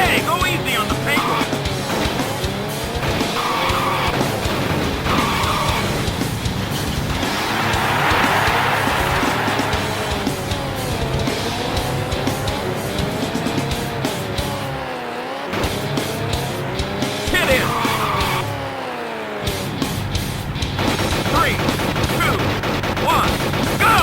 Hey, go easy on the paintwork. Hit in. 3, 2, 1, go!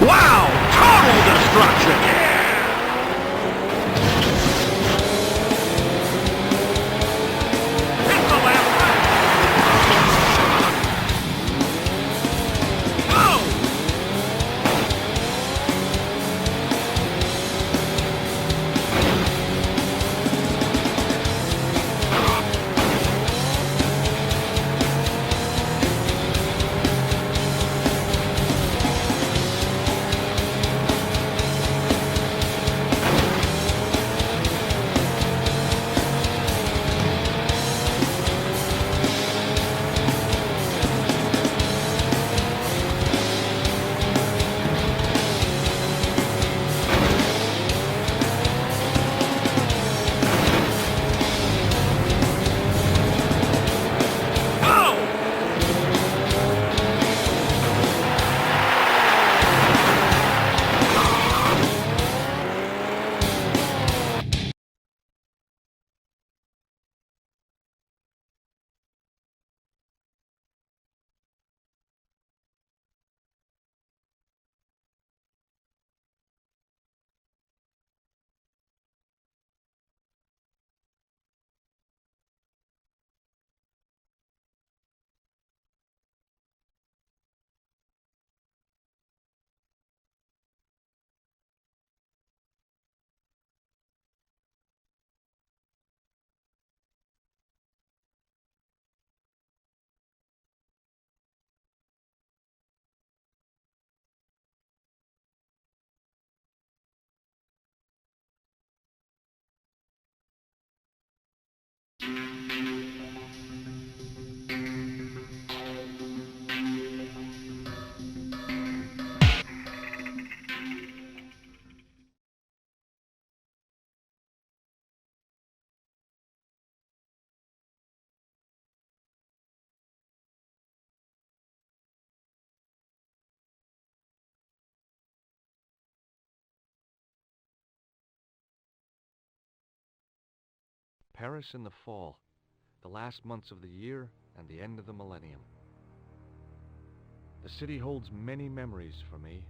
Wow! Total destruction! Hit the last one! Oh! Paris in the fall, the last months of the year and the end of the millennium. The city holds many memories for me,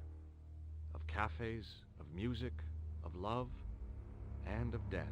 of cafes, of music, of love, and of death.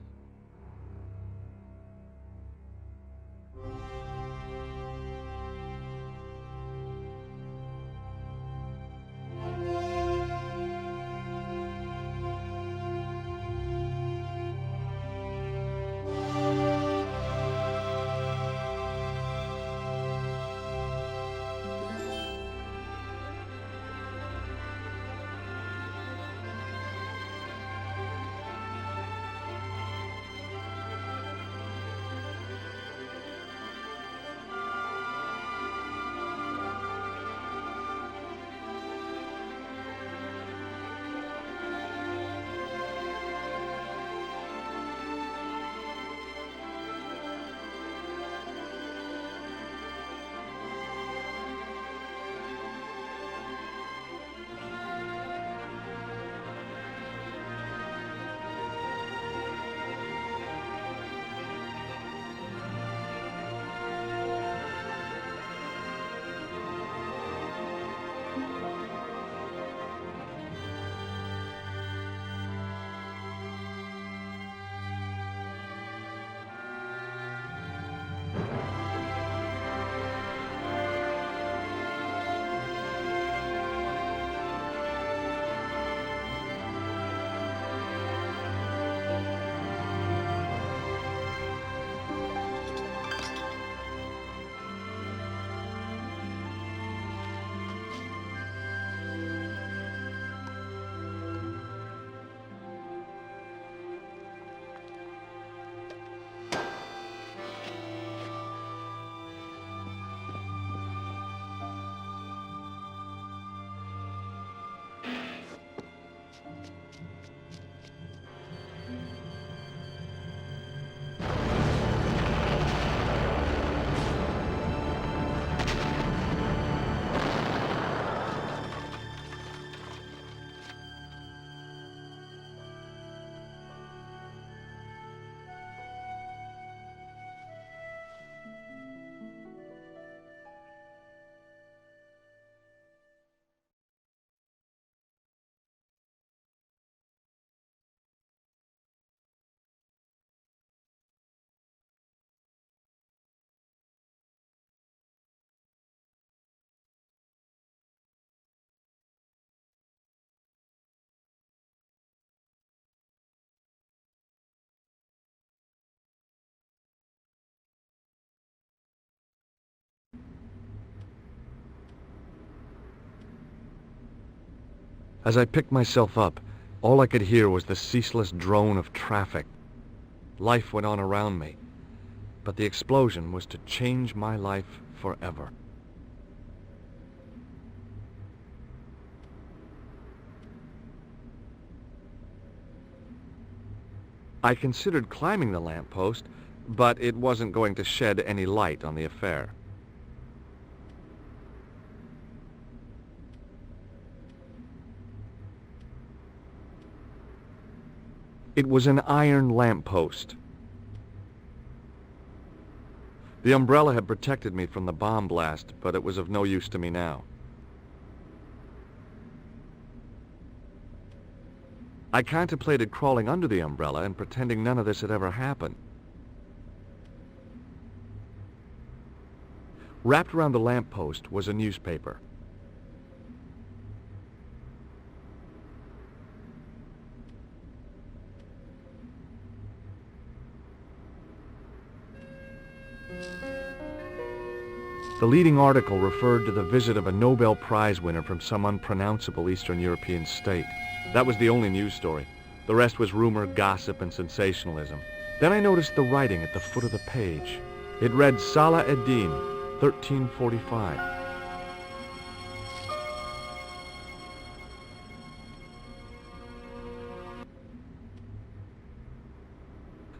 As I picked myself up, all I could hear was the ceaseless drone of traffic. Life went on around me, but the explosion was to change my life forever. I considered climbing the lamppost, but it wasn't going to shed any light on the affair. It was an iron lamppost. The umbrella had protected me from the bomb blast, but it was of no use to me now. I contemplated crawling under the umbrella and pretending none of this had ever happened. Wrapped around the lamppost was a newspaper. The leading article referred to the visit of a Nobel Prize winner from some unpronounceable Eastern European state. That was the only news story. The rest was rumor, gossip, and sensationalism. Then I noticed the writing at the foot of the page. It read Salah ad-Din, 1345.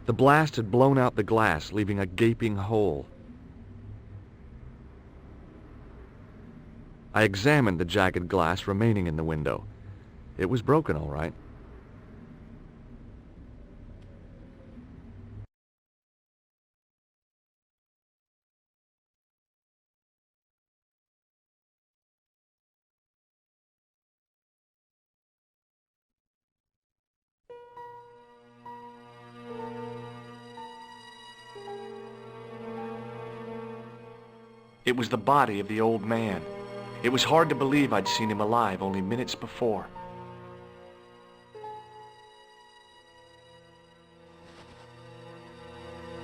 The blast had blown out the glass, leaving a gaping hole. I examined the jagged glass remaining in the window. It was broken, all right. It was the body of the old man. It was hard to believe I'd seen him alive only minutes before.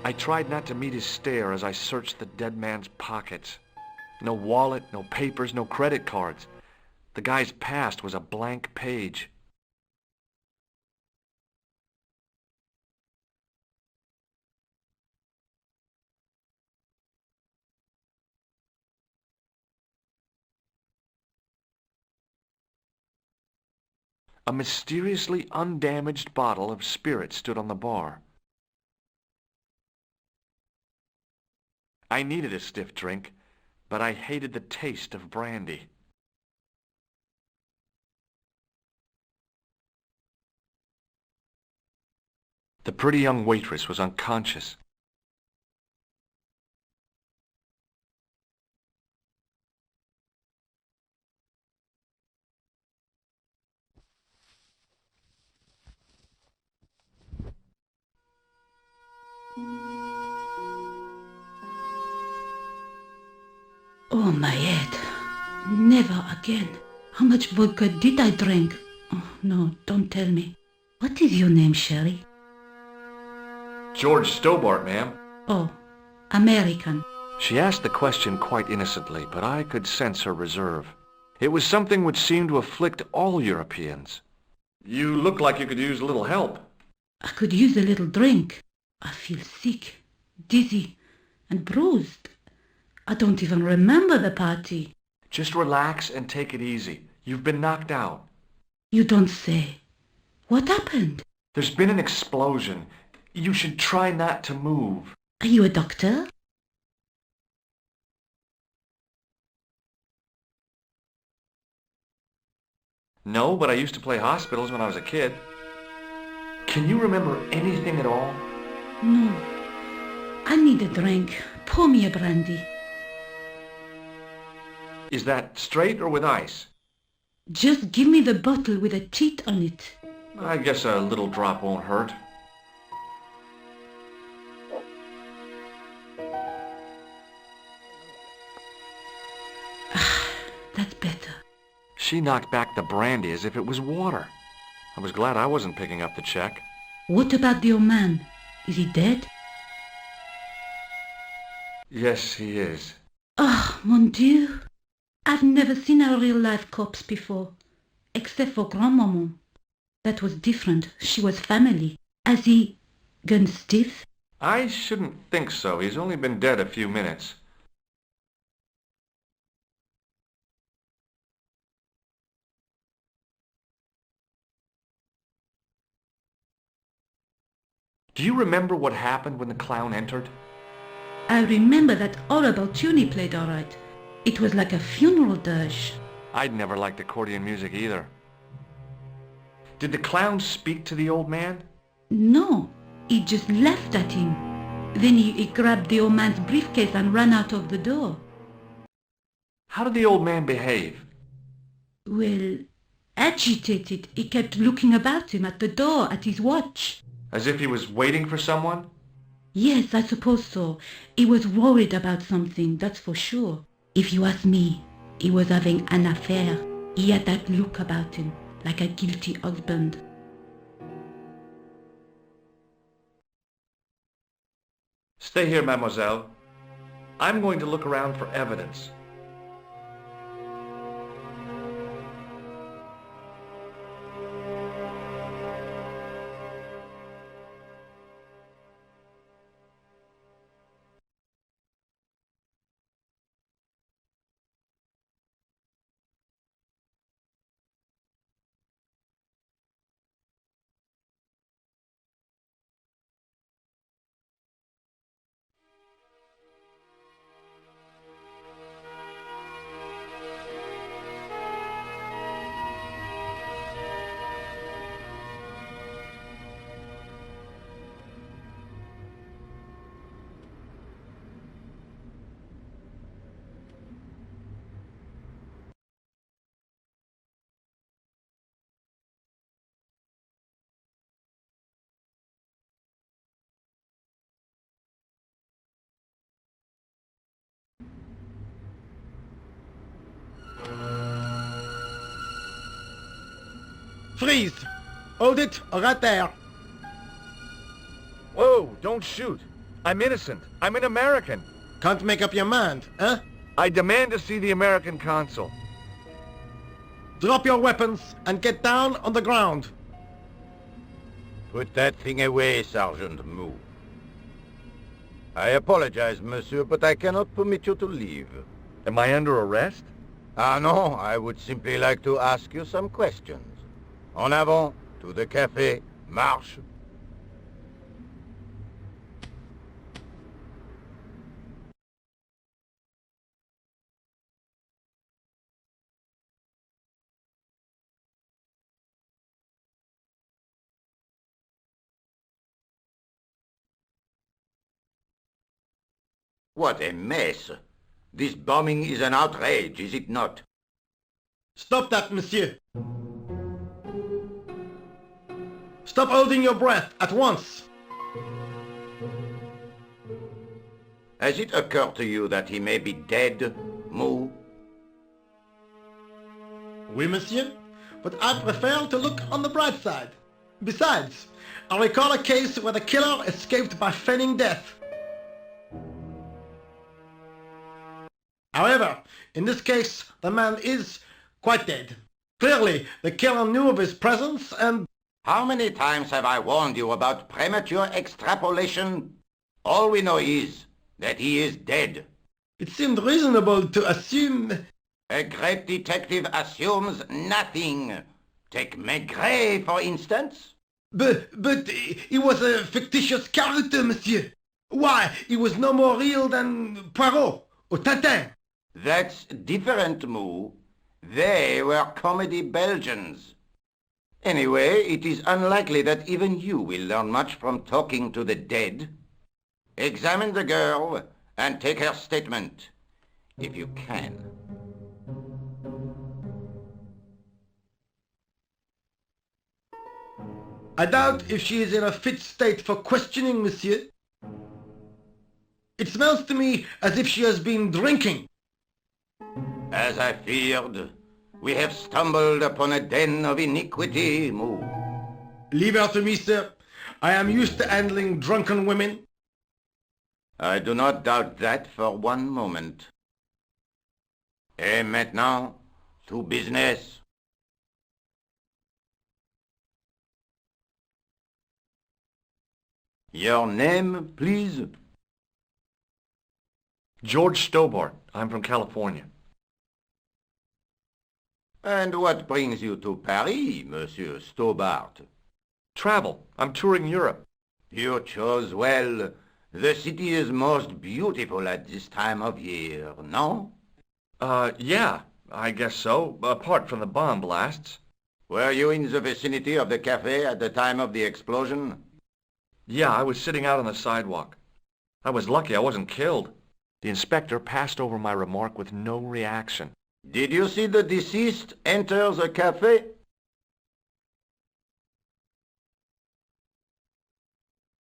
I tried not to meet his stare as I searched the dead man's pockets. No wallet, no papers, no credit cards. The guy's past was a blank page. A mysteriously undamaged bottle of spirit stood on the bar. I needed a stiff drink, but I hated the taste of brandy. The pretty young waitress was unconscious. Oh, my head. Never again. How much vodka did I drink? Oh, no, don't tell me. What is your name, Sherry? George Stobart, ma'am. Oh, American. She asked the question quite innocently, but I could sense her reserve. It was something which seemed to afflict all Europeans. You look like you could use a little help. I could use a little drink. I feel sick, dizzy, and bruised. I don't even remember the party. Just relax and take it easy. You've been knocked out. You don't say. What happened? There's been an explosion. You should try not to move. Are you a doctor? No, but I used to play hospitals when I was a kid. Can you remember anything at all? No. I need a drink. Pour me a brandy. Is that straight or with ice? Just give me the bottle with a teat on it. I guess a little drop won't hurt. That's better. She knocked back the brandy as if it was water. I was glad I wasn't picking up the check. What about the old man? Is he dead? Yes, he is. Oh, mon Dieu. I've never seen a real-life corpse before. except for Grandmaman. That was different. She was family. Has he gone stiff? I shouldn't think so. He's only been dead a few minutes. Do you remember what happened when the clown entered? I remember that All About Tuni played all right. It was like a funeral dirge. I'd never liked accordion music either. Did the clown speak to the old man? No, he just laughed at him. Then he grabbed the old man's briefcase and ran out of the door. How did the old man behave? Well, agitated, he kept looking about him at the door, at his watch. As if he was waiting for someone? Yes, I suppose so. He was worried about something, that's for sure. If you ask me, he was having an affair. He had that look about him, like a guilty husband. Stay here, mademoiselle. I'm going to look around for evidence. Freeze! Hold it, right there. Whoa, don't shoot. I'm innocent. I'm an American. Can't make up your mind, huh? I demand to see the American consul. Drop your weapons and get down on the ground. Put that thing away, Sergeant Mou. I apologize, monsieur, but I cannot permit you to leave. Am I under arrest? Ah, no, I would simply like to ask you some questions. En avant, to the café, marche. What a mess! This bombing is an outrage, is it not? Stop that, monsieur. Stop holding your breath at once. Has it occurred to you that he may be dead, Mou? Oui, monsieur, but I prefer to look on the bright side. Besides, I recall a case where the killer escaped by feigning death. However, in this case, the man is quite dead. Clearly, the killer knew of his presence and... How many times have I warned you about premature extrapolation? All we know is that he is dead. It seemed reasonable to assume... A great detective assumes nothing. Take Maigret, for instance. But he was a fictitious character, monsieur. Why, he was no more real than Poirot or Tintin. That's different, Mou. They were comedy Belgians. Anyway, it is unlikely that even you will learn much from talking to the dead. Examine the girl and take her statement, if you can. I doubt if she is in a fit state for questioning, monsieur. It smells to me as if she has been drinking. As I feared, we have stumbled upon a den of iniquity, Mou. Leave her to me, sir. I am used to handling drunken women. I do not doubt that for one moment. Et maintenant, to business. Your name, please? George Stobart. I'm from California. And what brings you to Paris, Monsieur Stobart? Travel. I'm touring Europe. You chose well. The city is most beautiful at this time of year, no? Yeah, I guess so, apart from the bomb blasts. Were you in the vicinity of the cafe at the time of the explosion? Yeah, I was sitting out on the sidewalk. I was lucky I wasn't killed. The inspector passed over my remark with no reaction. Did you see the deceased enter the cafe?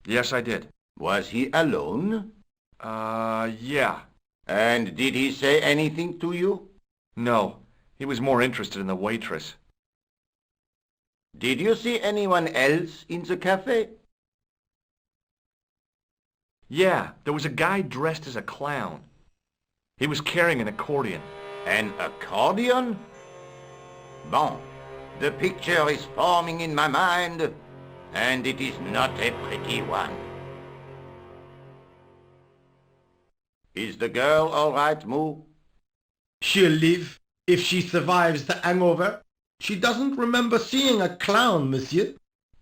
Yes, I did. Was he alone? Yeah. And did he say anything to you? No, he was more interested in the waitress. Did you see anyone else in the cafe? Yeah, there was a guy dressed as a clown. He was carrying an accordion. An accordion? Bon, the picture is forming in my mind, and it is not a pretty one. Is the girl all right, Moo? She'll live if she survives the hangover. She doesn't remember seeing a clown, monsieur.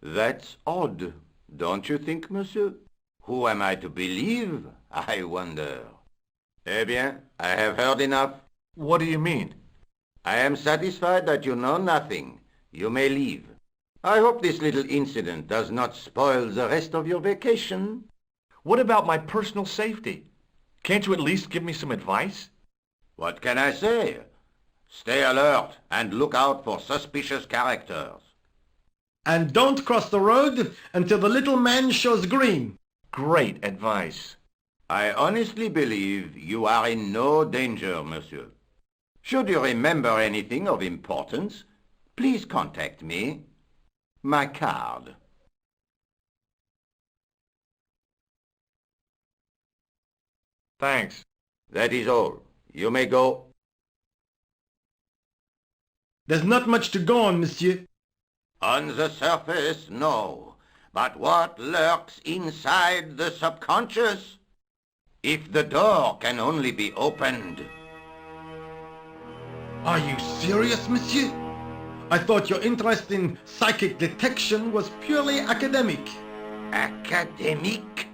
That's odd, don't you think, monsieur? Who am I to believe, I wonder? Eh bien, I have heard enough. What do you mean? I am satisfied that you know nothing. You may leave. I hope this little incident does not spoil the rest of your vacation. What about my personal safety? Can't you at least give me some advice? What can I say? Stay alert and look out for suspicious characters. And don't cross the road until the little man shows green. Great advice. I honestly believe you are in no danger, monsieur. Should you remember anything of importance, please contact me. My card. Thanks. That is all. You may go. There's not much to go on, monsieur. On the surface, no. But what lurks inside the subconscious? If the door can only be opened. Are you serious, monsieur? I thought your interest in psychic detection was purely academic. Academic?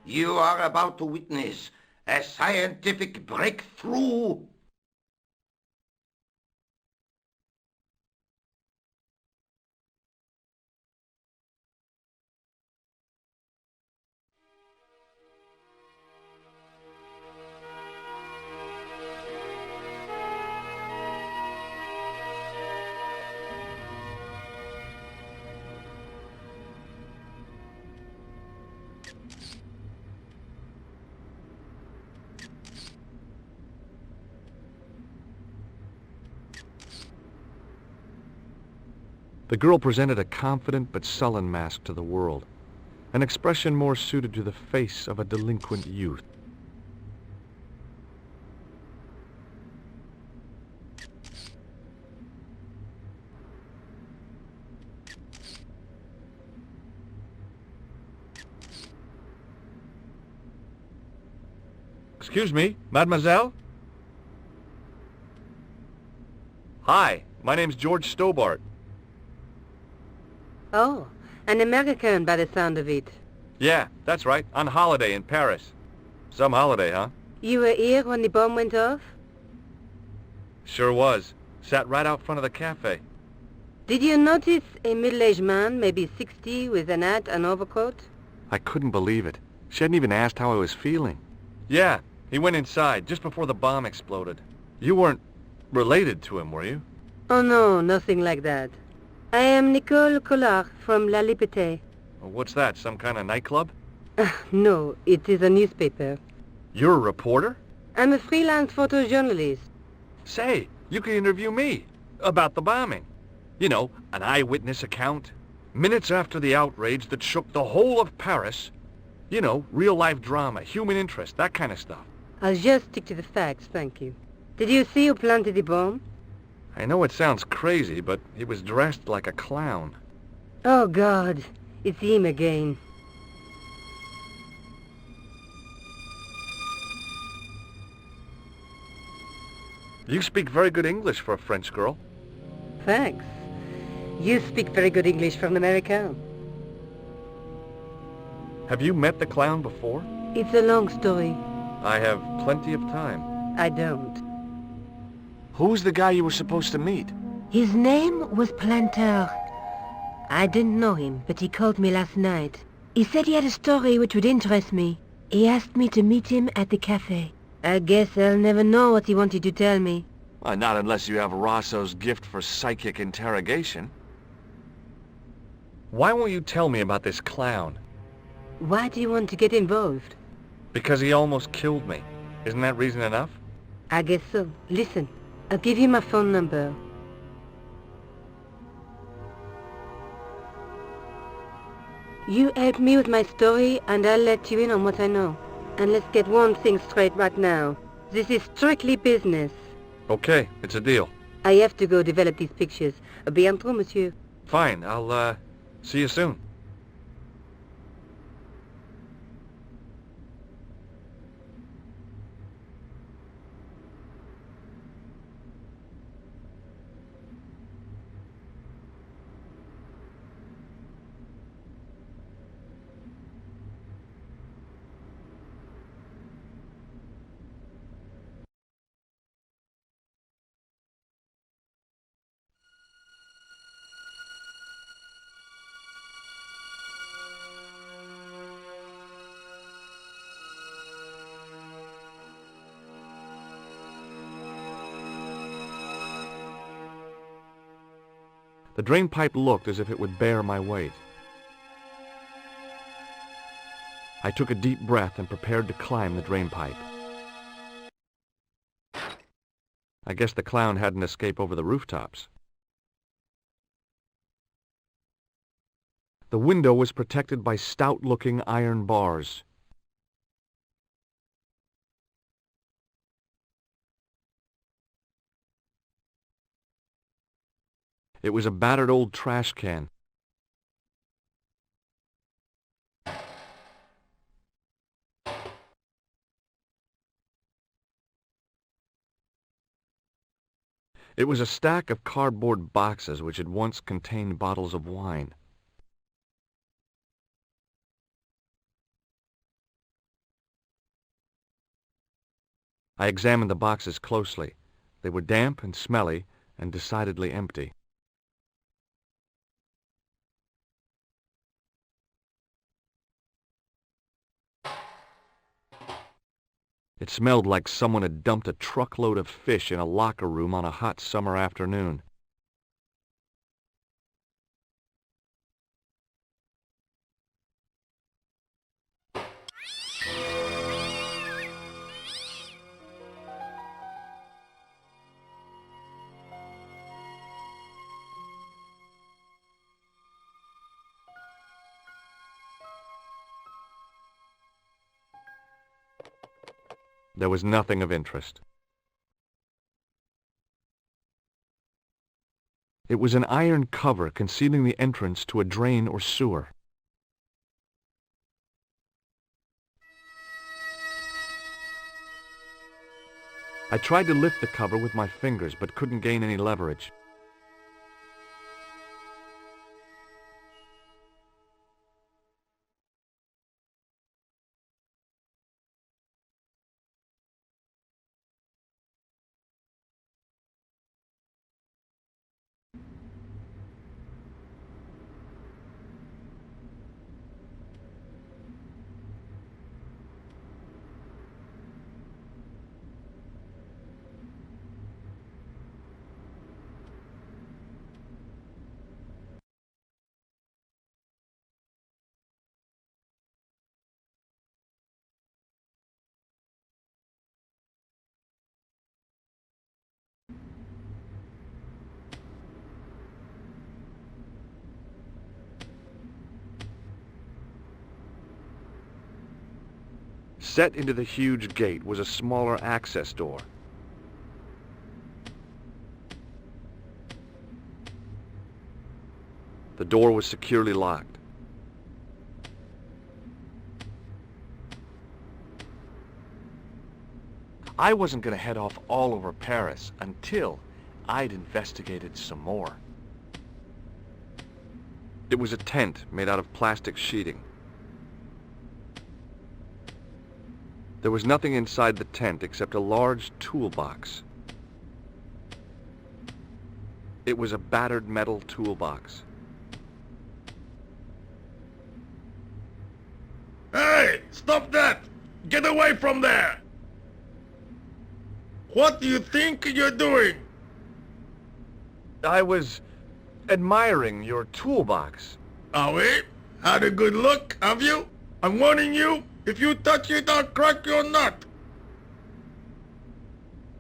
You are about to witness a scientific breakthrough. The girl presented a confident but sullen mask to the world, an expression more suited to the face of a delinquent youth. Excuse me, mademoiselle? Hi, my name's George Stobart. Oh, an American by the sound of it. Yeah, that's right, on holiday in Paris. Some holiday, huh? You were here when the bomb went off? Sure was. Sat right out front of the cafe. Did you notice a middle-aged man, maybe 60, with an hat and overcoat? I couldn't believe it. She hadn't even asked how I was feeling. Yeah, he went inside just before the bomb exploded. You weren't related to him, were you? Oh no, nothing like that. I am Nicole Collard from La Liberté. What's that, some kind of nightclub? No, it is a newspaper. You're a reporter? I'm a freelance photojournalist. Say, you can interview me about the bombing. You know, an eyewitness account. Minutes after the outrage that shook the whole of Paris. You know, real-life drama, human interest, that kind of stuff. I'll just stick to the facts, thank you. Did you see who planted the bomb? I know it sounds crazy, but he was dressed like a clown. Oh, God. It's him again. You speak very good English for a French girl. Thanks. You speak very good English for an American. Have you met the clown before? It's a long story. I have plenty of time. I don't. Who's the guy you were supposed to meet? His name was Planter. I didn't know him, but he called me last night. He said he had a story which would interest me. He asked me to meet him at the cafe. I guess I'll never know what he wanted to tell me. Not unless you have Rosso's gift for psychic interrogation. Why won't you tell me about this clown? Why do you want to get involved? Because he almost killed me. Isn't that reason enough? I guess so. Listen, I'll give you my phone number. You help me with my story and I'll let you in on what I know. And let's get one thing straight right now. This is strictly business. Okay, it's a deal. I have to go develop these pictures. À bientôt, monsieur. Fine, I'll, see you soon. The drain pipe looked as if it would bear my weight. I took a deep breath and prepared to climb the drain pipe. I guess the clown had an escape over the rooftops. The window was protected by stout-looking iron bars. It was a battered old trash can. It was a stack of cardboard boxes which had once contained bottles of wine. I examined the boxes closely. They were damp and smelly and decidedly empty. It smelled like someone had dumped a truckload of fish in a locker room on a hot summer afternoon. There was nothing of interest. It was an iron cover concealing the entrance to a drain or sewer. I tried to lift the cover with my fingers, but couldn't gain any leverage. Set into the huge gate was a smaller access door. The door was securely locked. I wasn't gonna head off all over Paris until I'd investigated some more. It was a tent made out of plastic sheeting. There was nothing inside the tent except a large toolbox. It was a battered metal toolbox. Hey, stop that! Get away from there! What do you think you're doing? I was admiring your toolbox. Oh, eh? Had a good look, have you? I'm warning you, if you touch it, I'll crack your nut.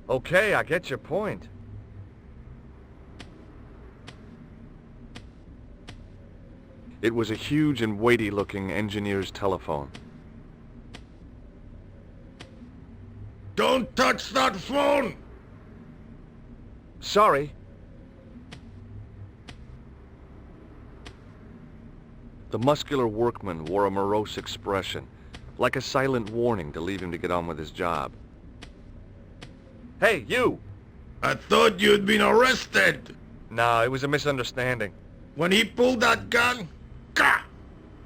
Okay, I get your point. It was a huge and weighty-looking engineer's telephone. Don't touch that phone! Sorry. The muscular workman wore a morose expression, like a silent warning to leave him to get on with his job. Hey, you! I thought you'd been arrested. No, it was a misunderstanding. When he pulled that gun, ka!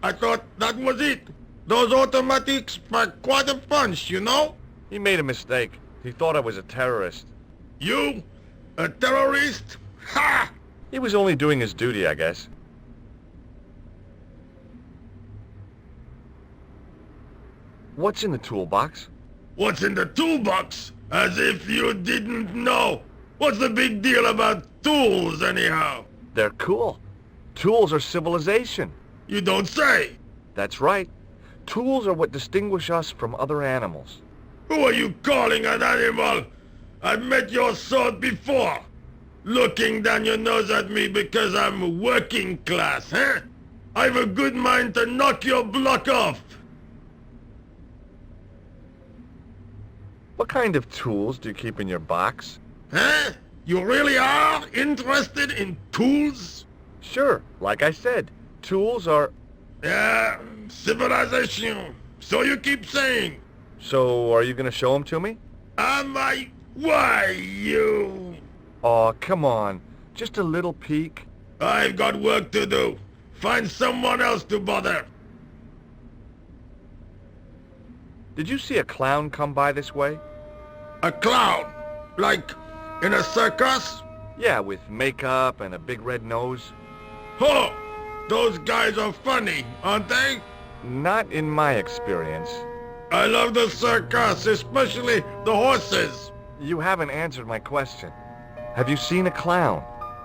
I thought that was it. Those automatics pack quite a punch, you know? He made a mistake. He thought I was a terrorist. You? A terrorist? Ha! He was only doing his duty, I guess. What's in the toolbox? What's in the toolbox? As if you didn't know. What's the big deal about tools, anyhow? They're cool. Tools are civilization. You don't say. That's right. Tools are what distinguish us from other animals. Who are you calling an animal? I've met your sort before. Looking down your nose at me because I'm working class, huh? I've a good mind to knock your block off. What kind of tools do you keep in your box? Huh? You really are interested in tools? Sure, like I said, tools are... Yeah, civilization. So you keep saying. So, are you gonna show them to me? Am I? Why, you? Aw, come on. Just a little peek. I've got work to do. Find someone else to bother. Did you see a clown come by this way? A clown? Like in a circus? Yeah, with makeup and a big red nose. Huh! Those guys are funny, aren't they? Not in my experience. I love the circus, especially the horses. You haven't answered my question. Have you seen a clown?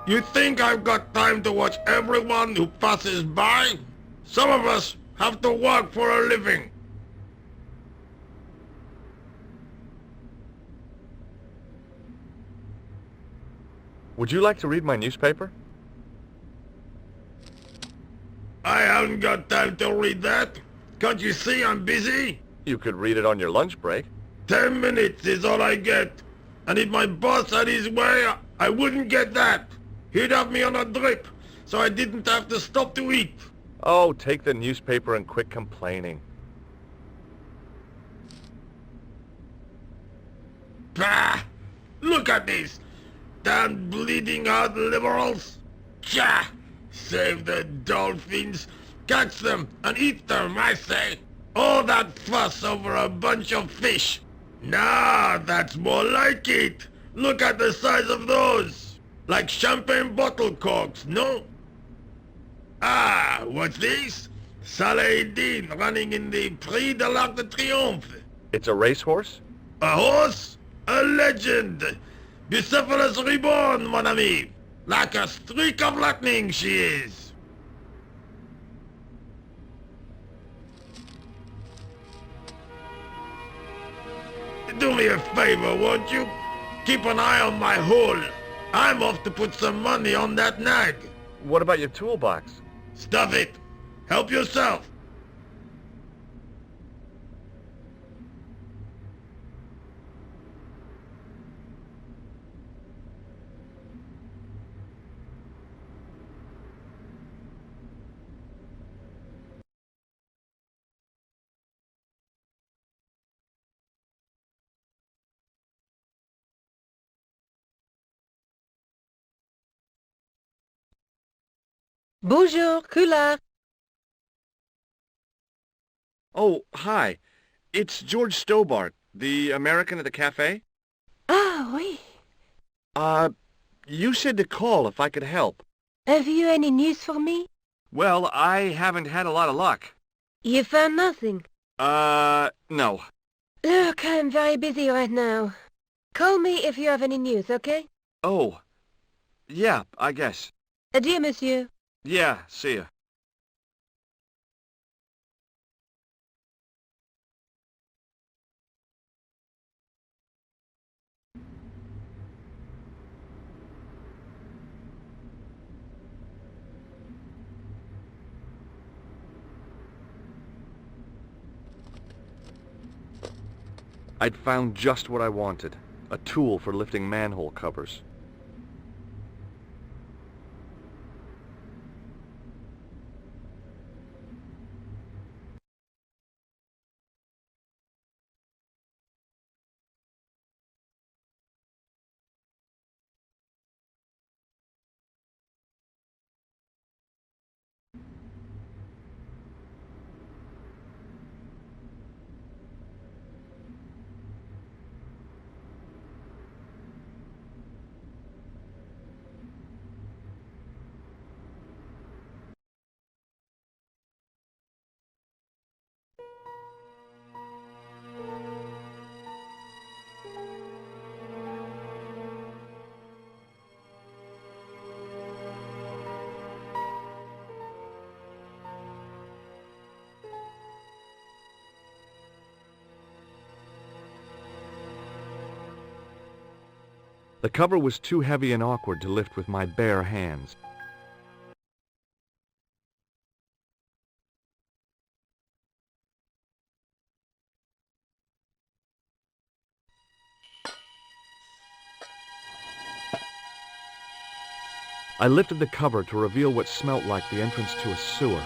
You think I've got time to watch everyone who passes by? Some of us have to work for a living. Would you like to read my newspaper? I haven't got time to read that. Can't you see I'm busy? You could read it on your lunch break. 10 minutes is all I get. And if my boss had his way, I wouldn't get that. He'd have me on a drip, so I didn't have to stop to eat. Oh, take the newspaper and quit complaining. Bah! Look at this. Damn bleeding heart liberals. Tcha! Save the dolphins. Catch them and eat them, I say. All that fuss over a bunch of fish. Nah, that's more like it. Look at the size of those. Like champagne bottle corks, no? Ah, what's this? Saladin running in the Prix de l'Arc de Triomphe. It's a racehorse? A horse? A legend. Bucephalus reborn, mon ami. Like a streak of lightning she is. Do me a favor, won't you? Keep an eye on my hole. I'm off to put some money on that nag. What about your toolbox? Stuff it. Help yourself. Bonjour, couleur. Oh, hi. It's George Stobart, the American at the cafe. Ah, oui. You said to call if I could help. Have you any news for me? Well, I haven't had a lot of luck. You found nothing. No. Look, I'm very busy right now. Call me if you have any news, okay? Oh, yeah, I guess. Adieu, monsieur. Yeah, see ya. I'd found just what I wanted, a tool for lifting manhole covers. The cover was too heavy and awkward to lift with my bare hands. I lifted the cover to reveal what smelt like the entrance to a sewer.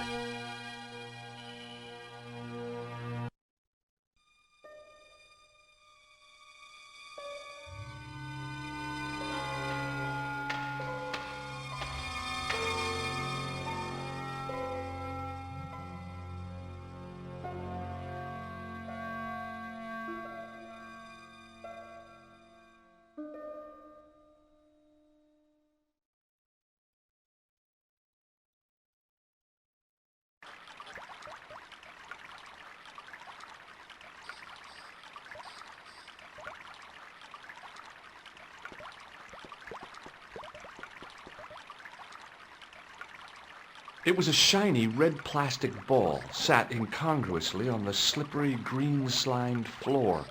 It was a shiny red plastic ball sat incongruously on the slippery green-slimed floor.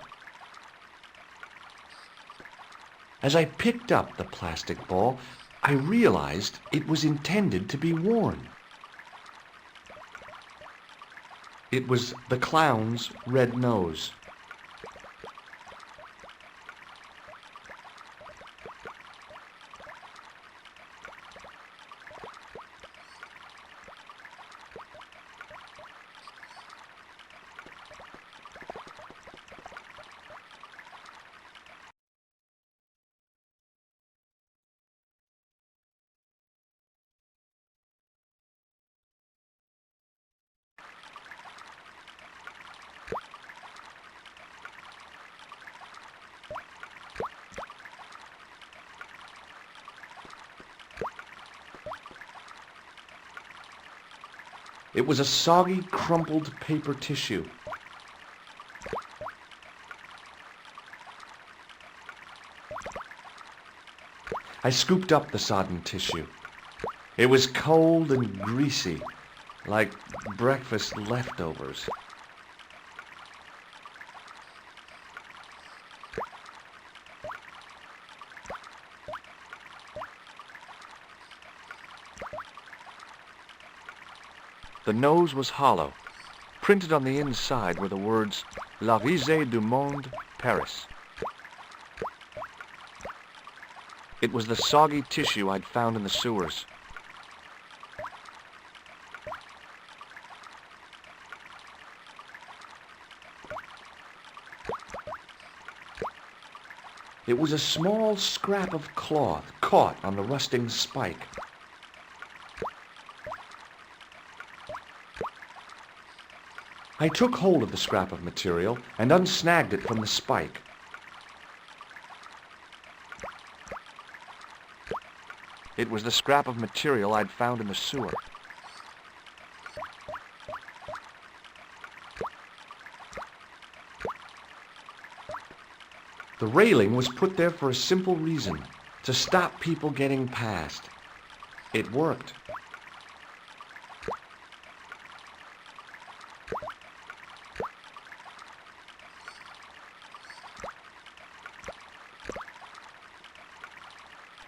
As I picked up the plastic ball, I realized it was intended to be worn. It was the clown's red nose. It was a soggy, crumpled paper tissue. I scooped up the sodden tissue. It was cold and greasy, like breakfast leftovers. The nose was hollow. Printed on the inside were the words, La Risée du Monde, Paris. It was the soggy tissue I'd found in the sewers. It was a small scrap of cloth caught on the rusting spike. I took hold of the scrap of material and unsnagged it from the spike. It was the scrap of material I'd found in the sewer. The railing was put there for a simple reason, to stop people getting past. It worked.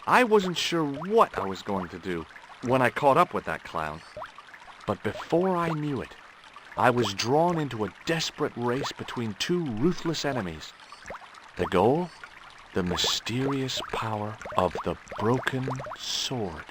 I wasn't sure what I was going to do when I caught up with that clown. But before I knew it, I was drawn into a desperate race between two ruthless enemies. The goal? The mysterious power of the broken sword.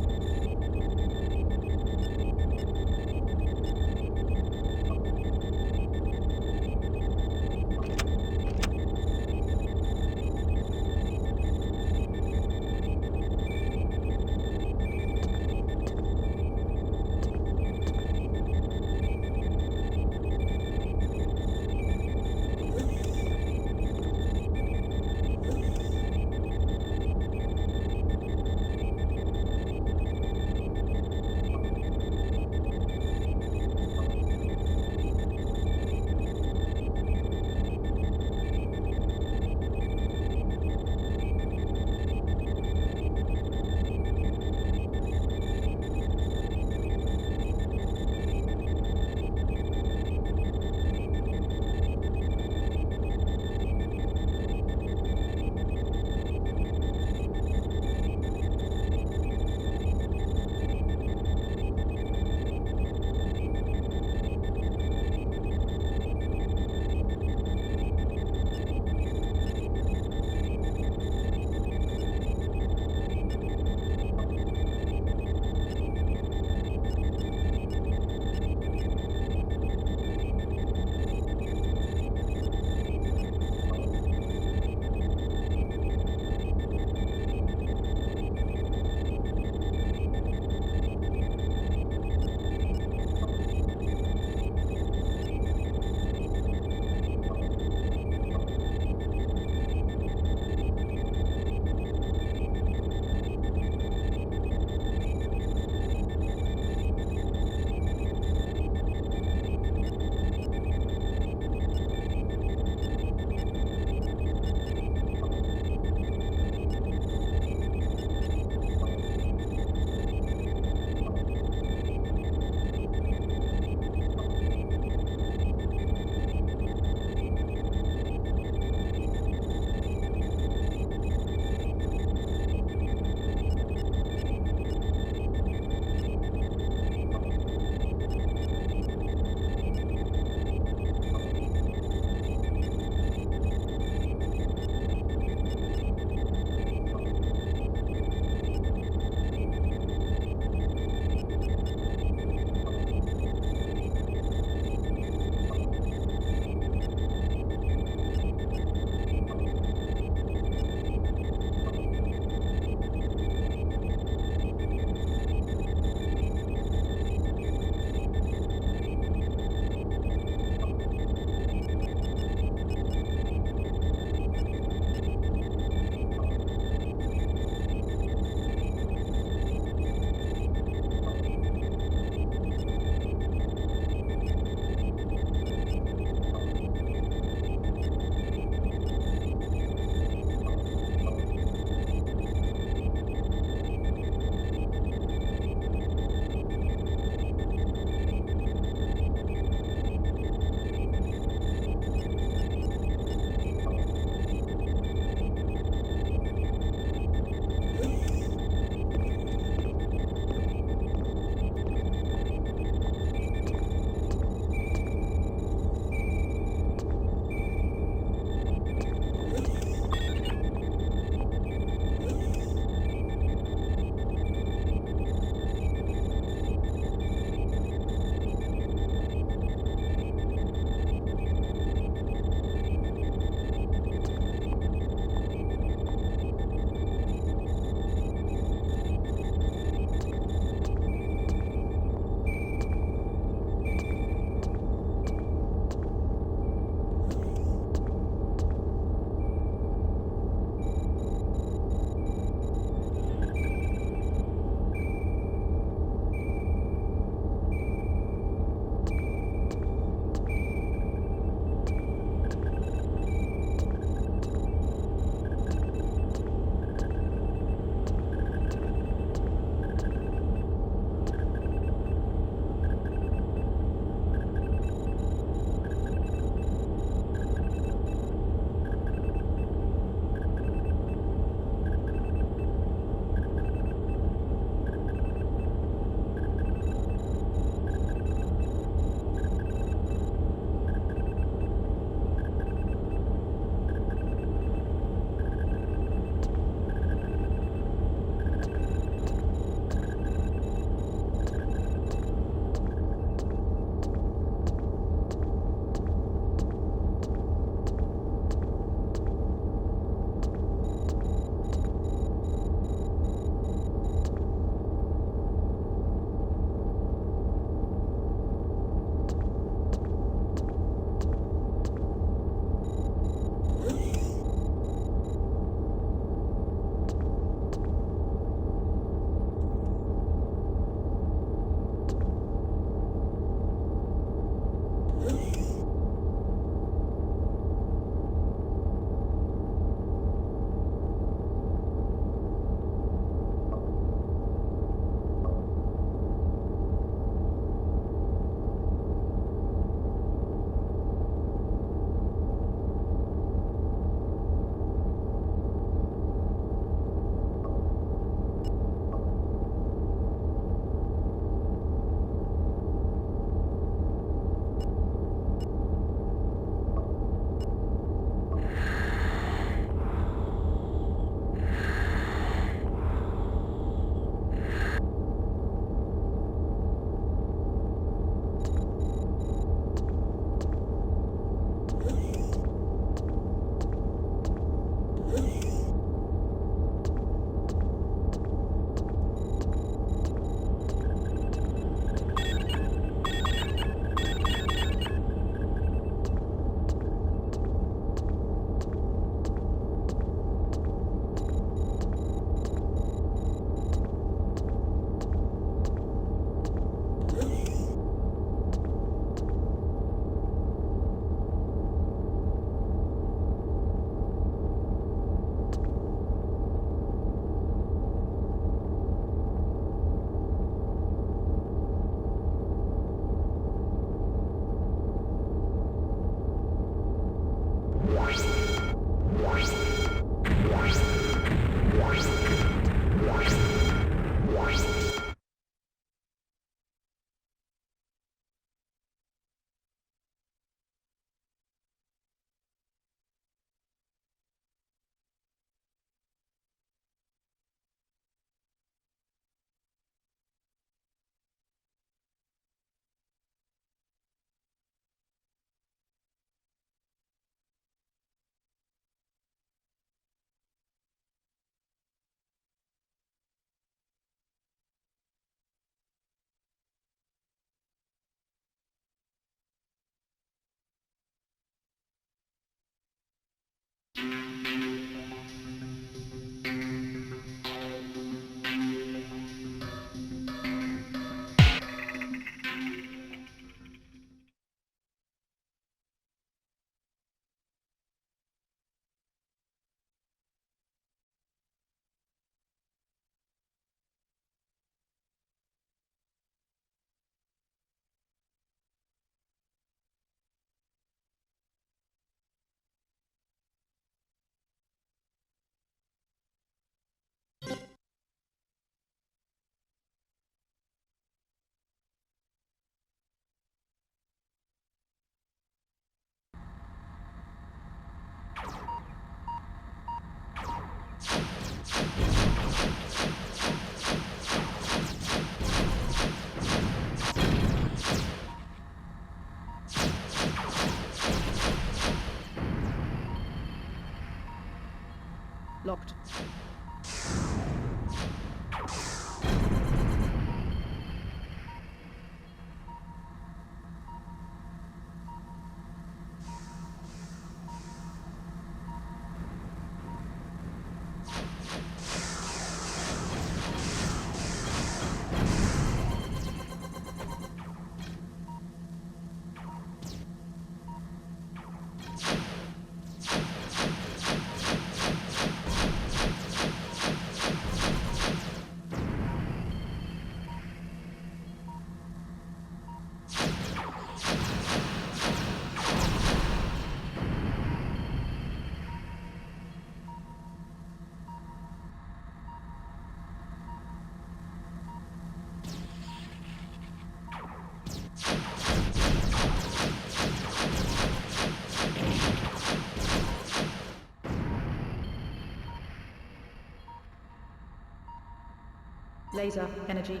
Laser energy.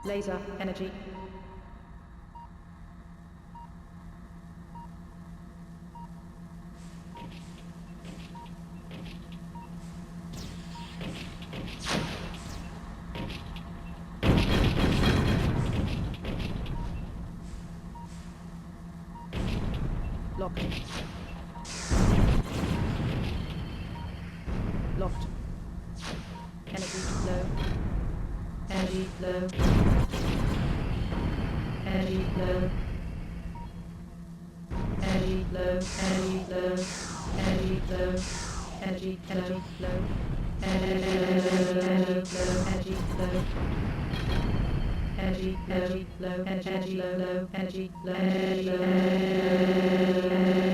Laser energy. Locked. Locked. Energy low. Energy low. Energy low. Energy low. Energy low. Energy low. Energy low. Energy low. Energy low. Energy low. Energy low. Energy low. Energy low.